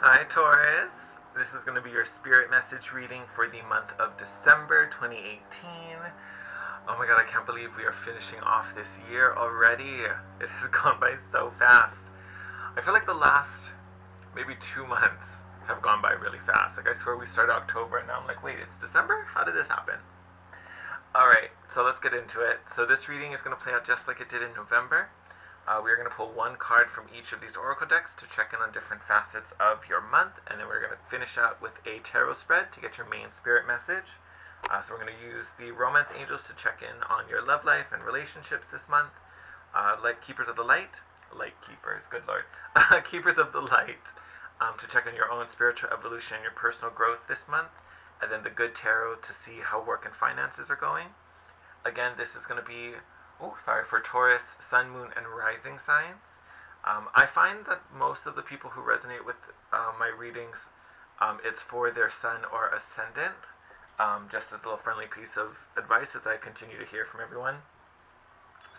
Hi Taurus, this is going to be your spirit message reading for the month of December 2018. Oh my god, I can't believe we are finishing off this year already. It has gone by so fast. I feel like the last maybe 2 months have gone by really fast. Like I swear we started October and now I'm like, wait, it's December? How did this happen? Alright, so let's get into it. So this reading is going to play out just like it did in November. We are going to pull one card from each of these oracle decks to check in on different facets of your month, and then we're going to finish out with a tarot spread to get your main spirit message. So we're going to use the romance angels to check in on your love life and relationships this month. Light keepers of the light, good lord, keepers of the light, to check on your own spiritual evolution and your personal growth this month, and then the good tarot to see how work and finances are going. Again, this is going to be for Taurus, Sun, Moon, and Rising signs. I find that most of the people who resonate with my readings, it's for their Sun or Ascendant. Just as a little friendly piece of advice as I continue to hear from everyone.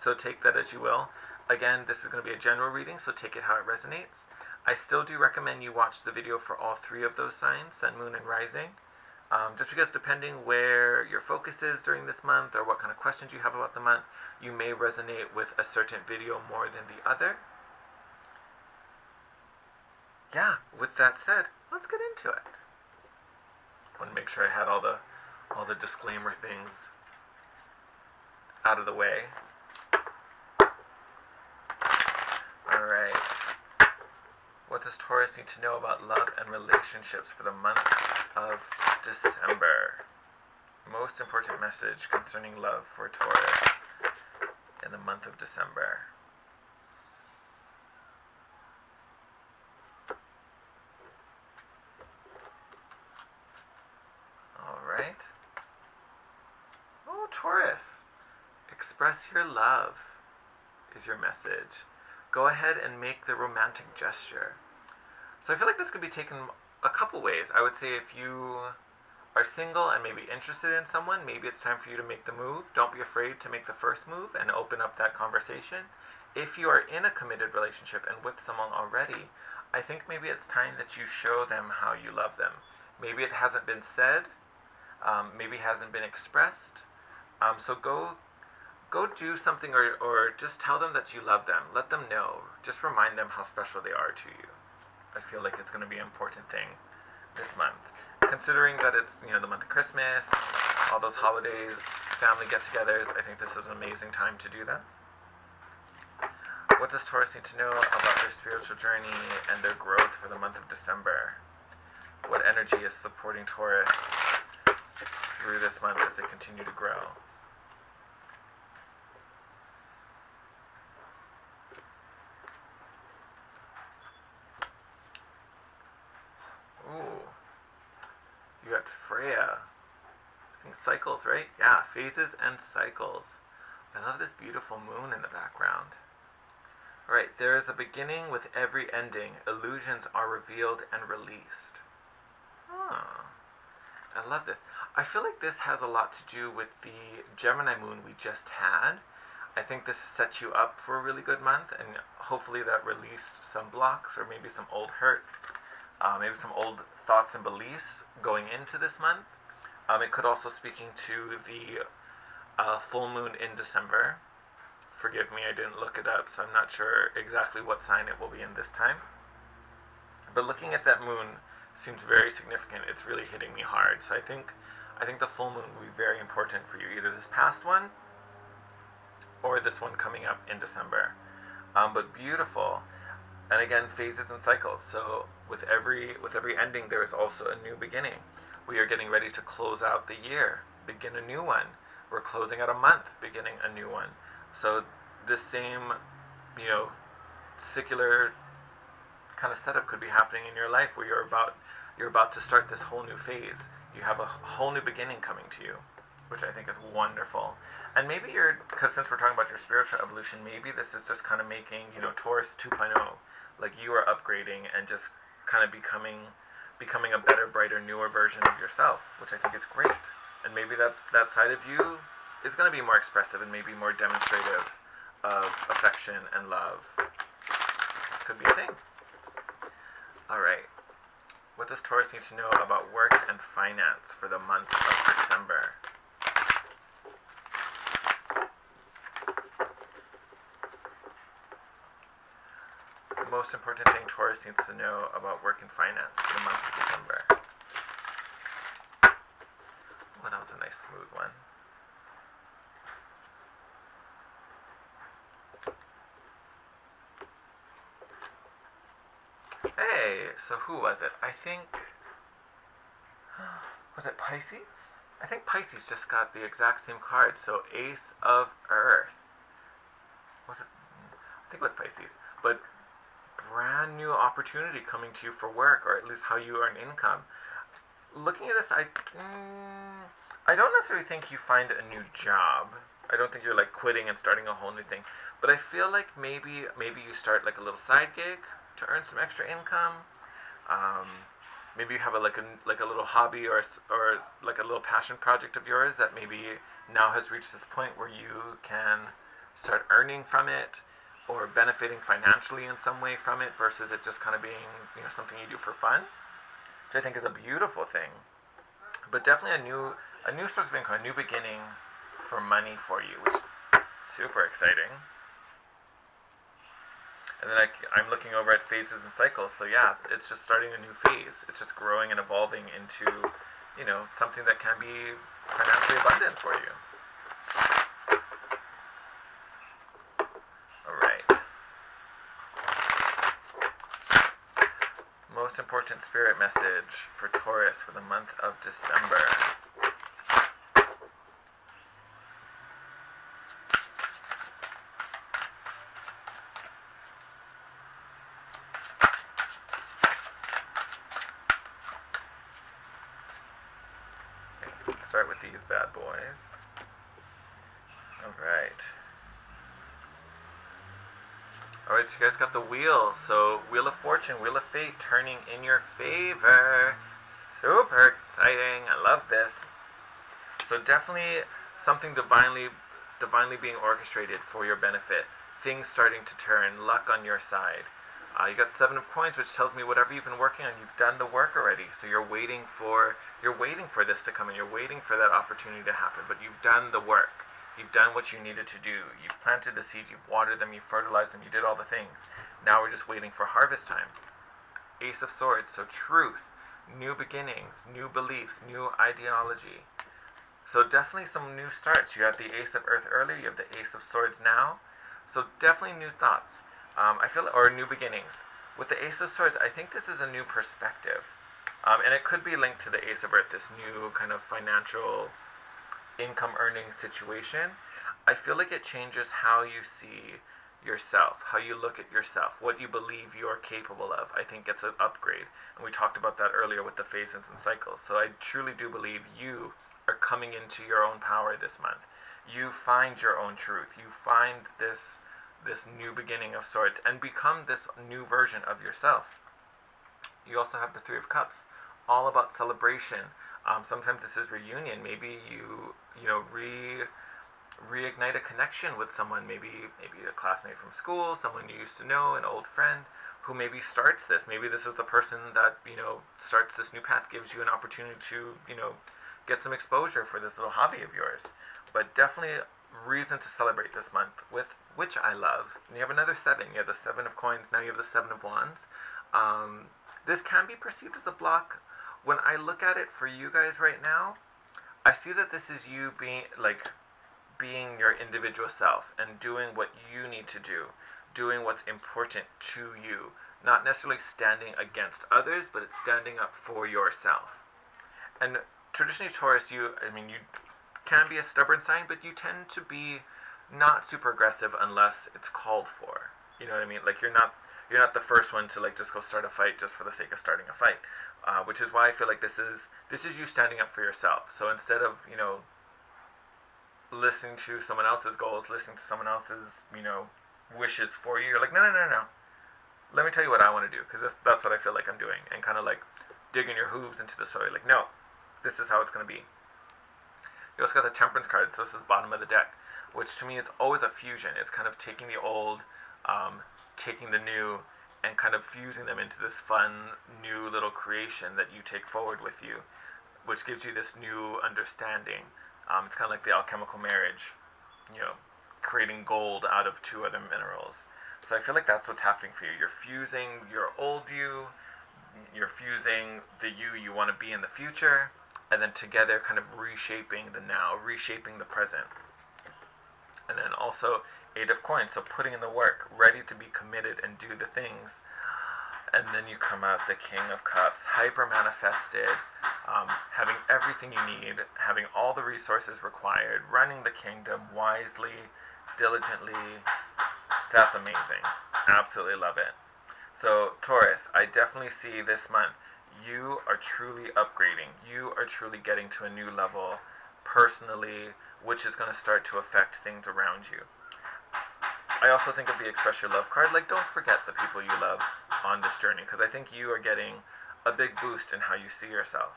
So take that as you will. Again, this is going to be a general reading, so take it how it resonates. I still do recommend you watch the video for all three of those signs, Sun, Moon, and Rising. Just because depending where your focus is during this month or what kind of questions you have about the month, you may resonate with a certain video more than the other. Yeah, with that said, let's get into it. I want to make sure I had all the disclaimer things out of the way. Alright. What does Taurus need to know about love and relationships for the month of December? Most important message concerning love for Taurus in the month of December. Alright. Oh, Taurus. Express your love is your message. Go ahead and make the romantic gesture. So I feel like this could be taken a couple ways. I would say if you are single and maybe interested in someone, maybe it's time for you to make the move. Don't be afraid to make the first move and open up that conversation. If you are in a committed relationship and with someone already, I think maybe it's time that you show them how you love them. Maybe it hasn't been said, maybe it hasn't been expressed. So go do something or just tell them that you love them. Let them know. Just remind them how special they are to you. I feel like it's going to be an important thing this month. Considering that it's, the month of Christmas, all those holidays, family get-togethers, I think this is an amazing time to do that. What does Taurus need to know about their spiritual journey and their growth for the month of December? What energy is supporting Taurus through this month as they continue to grow? Ooh, you got Freya. I think cycles, right? Yeah, phases and cycles. I love this beautiful moon in the background. Alright, there is a beginning with every ending. Illusions are revealed and released. I love this. I feel like this has a lot to do with the Gemini moon we just had. I think this sets you up for a really good month, and hopefully that released some blocks or maybe some old hurts. Maybe some old thoughts and beliefs going into this month. It could also speaking to the full moon in December. Forgive me, I didn't look it up, so I'm not sure exactly what sign it will be in this time. But looking at that moon seems very significant. It's really hitting me hard. So I think the full moon will be very important for you, either this past one or this one coming up in December. But beautiful. And again, phases and cycles. So with every ending, there is also a new beginning. We are getting ready to close out the year, begin a new one. We're closing out a month, beginning a new one. So this same, secular kind of setup could be happening in your life where you're about to start this whole new phase. You have a whole new beginning coming to you, which I think is wonderful. And maybe because since we're talking about your spiritual evolution, maybe this is just kind of making, Taurus 2.0. Like you are upgrading and just kind of becoming a better, brighter, newer version of yourself, which I think is great. And maybe that side of you is going to be more expressive and maybe more demonstrative of affection and love. Could be a thing. Alright. does Taurus need to know about work and finance for the month of December? The most important thing Taurus needs to know about work and finance for the month of December. Oh, that was a nice smooth one. Hey, so who was it? I think... Was it Pisces? I think Pisces just got the exact same card, so Ace of Earth. Was it? I think it was Pisces. But brand new opportunity coming to you for work, or at least how you earn income. Looking at this, I don't necessarily think you find a new job. I don't think you're like quitting and starting a whole new thing. But I feel like maybe you start like a little side gig to earn some extra income. Maybe you have a little hobby or like a little passion project of yours that maybe now has reached this point where you can start earning from it or benefiting financially in some way from it versus it just kind of being, you know, something you do for fun, which I think is a beautiful thing. But definitely a new source of income, a new beginning for money for you, which is super exciting. And then I'm looking over at phases and cycles, so yes, it's just starting a new phase. It's just growing and evolving into, you know, something that can be financially abundant for you. Alright. Most important spirit message for Taurus for the month of December. Let's start with these bad boys. Alright. Alright, so you guys got the wheel. So, Wheel of Fortune, Wheel of Fate turning in your favor. Super exciting. I love this. So definitely something divinely being orchestrated for your benefit. Things starting to turn, luck on your side. You got 7 of Coins, which tells me whatever you've been working on, you've done the work already. So you're waiting for this to come in. You're waiting for that opportunity to happen, but you've done the work. You've done what you needed to do. You've planted the seeds, you've watered them, you've fertilized them, you did all the things. Now we're just waiting for harvest time. Ace of Swords, so truth, new beginnings, new beliefs, new ideology. So definitely some new starts. You have the Ace of Earth earlier, you have the Ace of Swords now. So definitely new thoughts. Or new beginnings. With the Ace of Swords, I think this is a new perspective. And it could be linked to the Ace of Earth, this new kind of financial income earning situation. I feel like it changes how you see yourself, how you look at yourself, what you believe you're capable of. I think it's an upgrade. And we talked about that earlier with the phases and cycles. So I truly do believe you are coming into your own power this month. You find your own truth. You find this new beginning of Swords and become this new version of yourself. You also have the Three of Cups, all about celebration. Sometimes this is reunion. Maybe you reignite a connection with someone, maybe a classmate from school, someone you used to know, an old friend who maybe starts this. Maybe this is the person that, you know, starts this new path, gives you an opportunity to, you know, get some exposure for this little hobby of yours. But definitely reason to celebrate this month, with which I love. And you have another 7. You have the 7 of Coins, now you have the 7 of Wands. This can be perceived as a block. When I look at it for you guys right now, I see that this is you being your individual self and doing what you need to do, doing what's important to you, not necessarily standing against others, but it's standing up for yourself. And traditionally, Taurus, you can be a stubborn sign, but you tend to be not super aggressive unless it's called for. You know what I mean? Like you're not the first one to like just go start a fight just for the sake of starting a fight. Which is why I feel like this is you standing up for yourself. So instead of, you know, listening to someone else's goals, listening to someone else's, you know, wishes for you, you're like, no. Let me tell you what I want to do, because that's what I feel like I'm doing, and kind of like digging your hooves into the soil. Like, no, this is how it's going to be. You also got the Temperance card, so this is bottom of the deck, which to me is always a fusion. It's kind of taking the old, taking the new, and kind of fusing them into this fun new little creation that you take forward with you, which gives you this new understanding. It's kind of like the alchemical marriage, you know, creating gold out of two other minerals. So I feel like that's what's happening for you. You're fusing your old you're fusing the you want to be in the future, and then together kind of reshaping the now, reshaping the present. And then also Eight of Coins, so putting in the work, ready to be committed and do the things. And then you come out the King of Cups, hyper manifested, having everything you need, having all the resources required, running the kingdom wisely, diligently. That's amazing. Absolutely love it. So, Taurus, I definitely see this month you are truly upgrading. You are truly getting to a new level personally, which is going to start to affect things around you. I also think of the Express Your Love card. Like, don't forget the people you love on this journey, because I think you are getting a big boost in how you see yourself.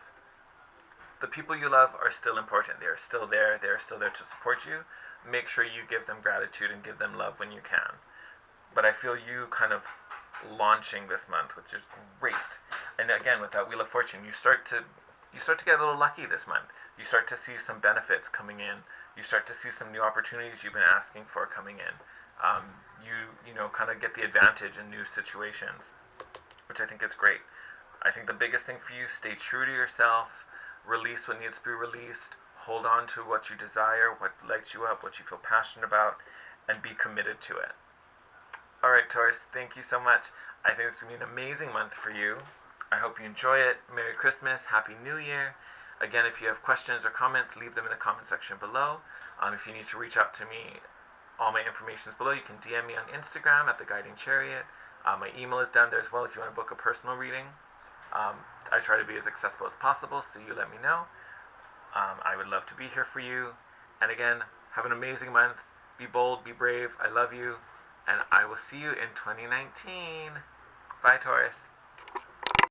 The people you love are still important. They're still there. They're still there to support you. Make sure you give them gratitude and give them love when you can. But I feel you kind of launching this month, which is great. And again, with that Wheel of Fortune, you start to get a little lucky this month. You start to see some benefits coming in. You start to see some new opportunities you've been asking for coming in. You know, kind of get the advantage in new situations, which I think is great. I think the biggest thing for you, stay true to yourself, release what needs to be released, hold on to what you desire, what lights you up, what you feel passionate about, and be committed to it. Alright, Taurus, thank you so much. I think it's going to be an amazing month for you. I hope you enjoy it. Merry Christmas, Happy New Year. Again, if you have questions or comments, leave them in the comment section below. If you need to reach out to me, all my information is below. You can DM me on Instagram at The Guiding Chariot. My email is down there as well if you want to book a personal reading. I try to be as accessible as possible, so you let me know. I would love to be here for you. And again, have an amazing month. Be bold, be brave. I love you. And I will see you in 2019. Bye, Taurus.